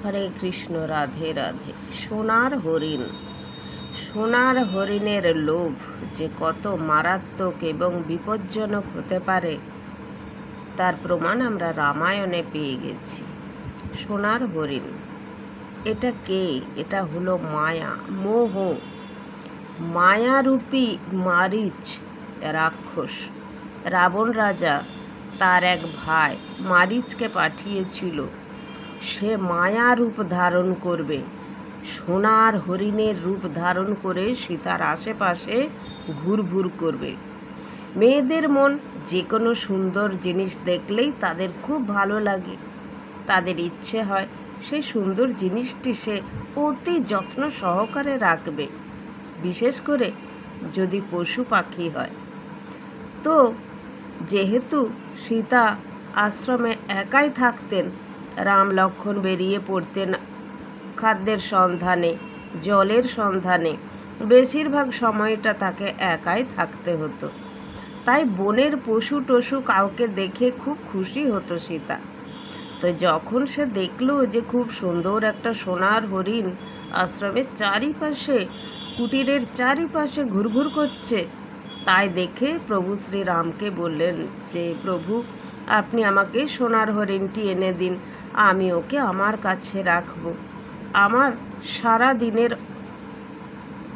হরে কৃষ্ণ, রাধে রাধে। সোনার হরিণ, সোনার হরিণের লোভ যে কত মারাত্মক এবং বিপজ্জনক হতে পারে তার প্রমাণ আমরা রামায়ণে পেয়ে গেছি। সোনার হরিণ, এটা কে? এটা হলো মায়া, মোহ। মায়ারূপী মারীচ রাক্ষস, রাবণ রাজা তার এক ভাই মারীচকে পাঠিয়েছিল সে মায়া রূপ ধারণ করবে, সোনার হরিণের রূপ ধারণ করে সীতার আশেপাশে ঘুরঘুর করবে। মেয়েদের মন যে কোনো সুন্দর জিনিস দেখলেই তাদের খুব ভালো লাগে, তাদের ইচ্ছে হয় সেই সুন্দর জিনিসটি সে অতি যত্ন সহকারে রাখবে, বিশেষ করে যদি পশু পাখি হয়। তো যেহেতু সীতা আশ্রমে একাই থাকতেন, রাম লক্ষ্মণ বেরিয়ে পড়তেন খাদ্যের সন্ধানে, জলের সন্ধানে, বেশিরভাগ সময়টা তাকে একাই থাকতে হতো। তাই বনের পশু টশু কাউকে দেখে খুব খুশি হতো সীতা। তো যখন সে দেখলো যে খুব সুন্দর একটা সোনার হরিণ আশ্রমের চারিপাশে, কুটিরের চারিপাশে ঘুরঘুর করছে, তাই দেখে প্রভু শ্রীরামকে বললেন যে প্রভু, আপনি আমাকে সোনার হরিণটি এনে দিন, আমি ওকে আমার কাছে রাখব, আমার সারা দিনের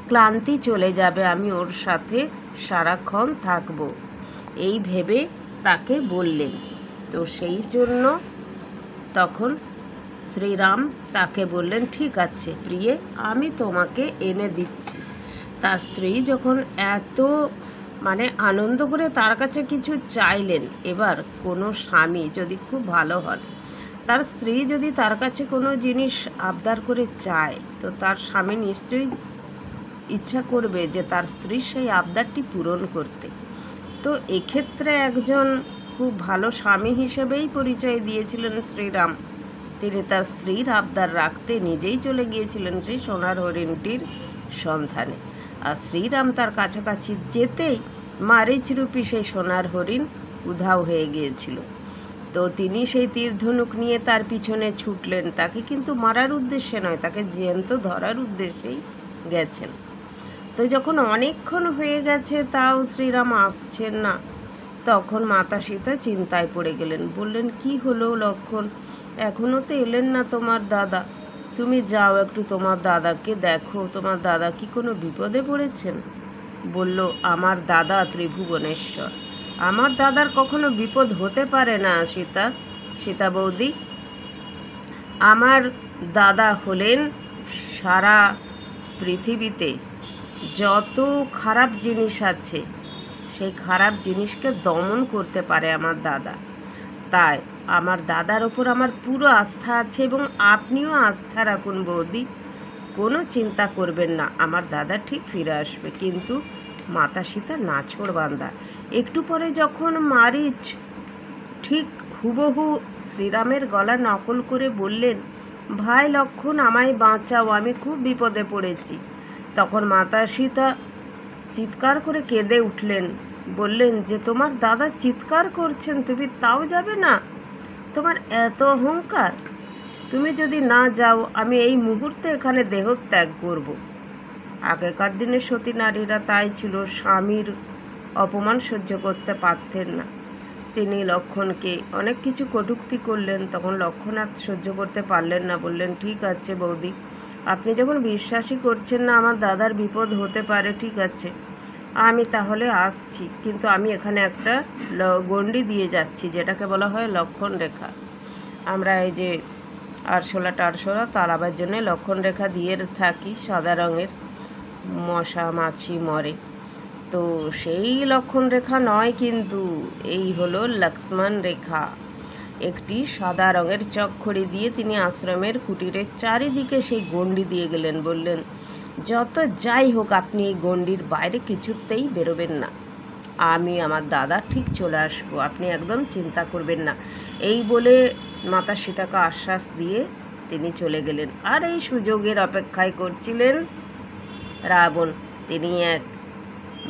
ক্লান্তি চলে যাবে, আমি ওর সাথে সারাক্ষণ থাকব, এই ভেবে তাকে বললেন। তো সেই জন্য তখন শ্রীরাম তাকে বললেন, ঠিক আছে প্রিয়ে, আমি তোমাকে এনে দিচ্ছি। তার স্ত্রী যখন এত আনন্দ করে তার কাছে কিছু চাইলেন, এবার কোনো স্বামী যদি খুব ভালো হন, তার স্ত্রী যদি তার কাছে কোনো জিনিস আবদার করে চায়, তো তার স্বামী নিশ্চয়ই ইচ্ছা করবে যে তার স্ত্রীর সেই আবদারটি পূরণ করতে। তো এক্ষেত্রে একজন খুব ভালো স্বামী হিসেবেই পরিচয় দিয়েছিলেন শ্রীরাম। তিনি তার স্ত্রীর আবদার রাখতে নিজেই চলে গিয়েছিলেন সেই সোনার হরিণটির সন্ধানে। আর শ্রীরাম তার কাছাকাছি যেতেই মারীচরূপী সেই সোনার হরিণ উধাও হয়ে গিয়েছিল। তো তিনি সেই তীর ধনুক নিয়ে তার পিছনে ছুটলেন, তাকে কিন্তু মারার উদ্দেশ্যে নয়, তাকে জ্যান্ত ধরার উদ্দেশ্যেই গেছেন। তো যখন অনেকক্ষণ হয়ে গেছে তাও শ্রীরাম আসছেন না, তখন মাতা সীতা চিন্তায় পড়ে গেলেন। বললেন, কি হলো লক্ষ্মণ, এখনও তো এলেন না তোমার দাদা, তুমি যাও একটু তোমার দাদাকে দেখো, তোমার দাদা কি কোনো বিপদে পড়েছেন? বলল, আমার দাদা ত্রিভুবনেশ্বর, আমার দাদার কখনো বিপদ হতে পারে না সীতা, সীতা বৌদি। আমার দাদা হলেন সারা পৃথিবীতে যত খারাপ জিনিস আছে সেই খারাপ জিনিসকে দমন করতে পারে আমার দাদা। তাই আমার দাদার ওপর আমার পুরো আস্থা আছে, এবং আপনিও আস্থা রাখুন বৌদি, কোনো চিন্তা করবেন না, আমার দাদা ঠিক ফিরে আসবে। কিন্তু মাতা সীতা নাছোড়বান্দা। একটু পরে যখন মারীচ ঠিক হুবহু শ্রীরামের গলা নকল করে বললেন, ভাই লক্ষ্মণ, আমায় বাঁচাও, আমি খুব বিপদে পড়েছি, তখন মাতা সীতা চিৎকার করে কেঁদে উঠলেন। বললেন যে তোমার দাদা চিৎকার করছেন, তুমি তাও যাবে না? তোমার এত অহংকার, তুমি যদি না যাও আমি এই মুহূর্তে এখানে দেহত্যাগ করব। আগেকার দিনে সতী নারীরা তাই ছিল, স্বামীর অপমান সহ্য করতে পারতেন না। তিনি লক্ষ্মণকে অনেক কিছু কটূক্তি করলেন, তখন লক্ষ্মণ আর সহ্য করতে পারলেন না, বললেন, ঠিক আছে বৌদি, আপনি যখন বিশ্বাসই করছেন না আমার দাদার বিপদ হতে পারে, ঠিক আছে, আমি তাহলে আসছি, কিন্তু আমি এখানে একটা গণ্ডি দিয়ে যাচ্ছি, যেটাকে বলা হয় লক্ষণ রেখা। আমরা এই যে আরশোলা টারশোলা তাড়াবার জন্য লক্ষণ রেখা দিয়ে থাকি, সাদা রঙের, মশা মাছি মরে। তো সেই লক্ষণ রেখা নয়, কিন্তু এই হলো লক্ষ্মণ রেখা। একটি সাদা রঙের চক্খড়ি দিয়ে তিনি আশ্রমের কুটিরের চারিদিকে সেই গণ্ডি দিয়ে গেলেন। বললেন, যত যাই হোক আপনি এই গণ্ডির বাইরে কিছুতেই বেরোবেন না, আমি আমার দাদা ঠিক চলে আসবো, আপনি একদম চিন্তা করবেন না। এই বলে মাতা সীতাকে আশ্বাস দিয়ে তিনি চলে গেলেন। আর এই সুযোগের অপেক্ষায় করছিলেন রাবণ। তিনি এক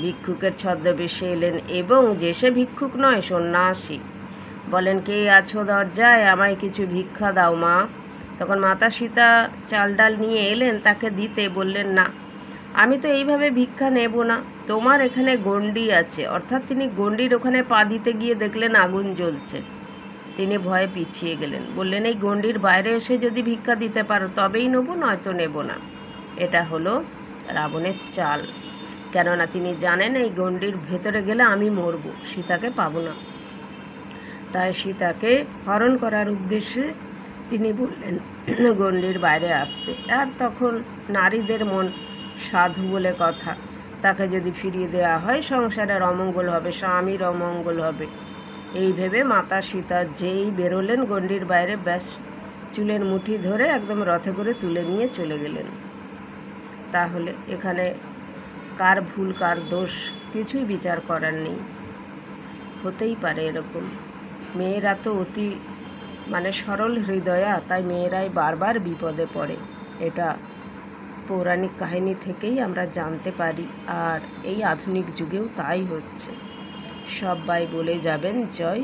ভিক্ষুকের ছদ্মবেশে এলেন, এবং যে সে ভিক্ষুক নয়, সন্ন্যাসী। বলেন, কে আছো দরজায়, আমায় কিছু ভিক্ষা দাও মা। তখন মাতা সীতা চাল ডাল নিয়ে এলেন, তাকে দিতে বললেন, না, আমি তো এইভাবে ভিক্ষা নেব না, তোমার এখানে গণ্ডি আছে। অর্থাৎ তিনি গণ্ডির ওখানে পা দিতে গিয়ে দেখলেন আগুন জ্বলছে। তিনি ভয়ে পিছিয়ে গেলেন, বললেন, এই গণ্ডির বাইরে এসে যদি ভিক্ষা দিতে পারো তবেই নেব, নয়তো নেব না। এটা হলো রাবণের চাল, কেননা তিনি জানেন এই গণ্ডির ভেতরে গেলে আমি মরব, সীতাকে পাবো না। তাই সীতাকে হরণ করার উদ্দেশ্যে তিনি বললেন গণ্ডির বাইরে আসতে। আর তখন নারীদের মন সাধু বলে কথা, তাকে যদি ফিরিয়ে দেওয়া হয় সংসারের অমঙ্গল হবে, স্বামীর অমঙ্গল হবে। এই ভেবে মাতা সীতা যেই বেরোলেন গণ্ডির বাইরে, ব্যাস চুলের মুঠি ধরে একদম রথে করে তুলে নিয়ে চলে গেলেন। তাহলে এখানে কার ভুল কার দোষ কিছুই বিচার করার নেই, হতেই পারে এরকম। মেয়েরা তো অতি সরল হৃদয়া, তাই মেয়েরাই বারবার বিপদে পড়ে, এটা পৌরাণিক কাহিনী থেকেই আমরা জানতে পারি। আর এই আধুনিক যুগেও তাই হচ্ছে। সবাই বলে যাবেন জয়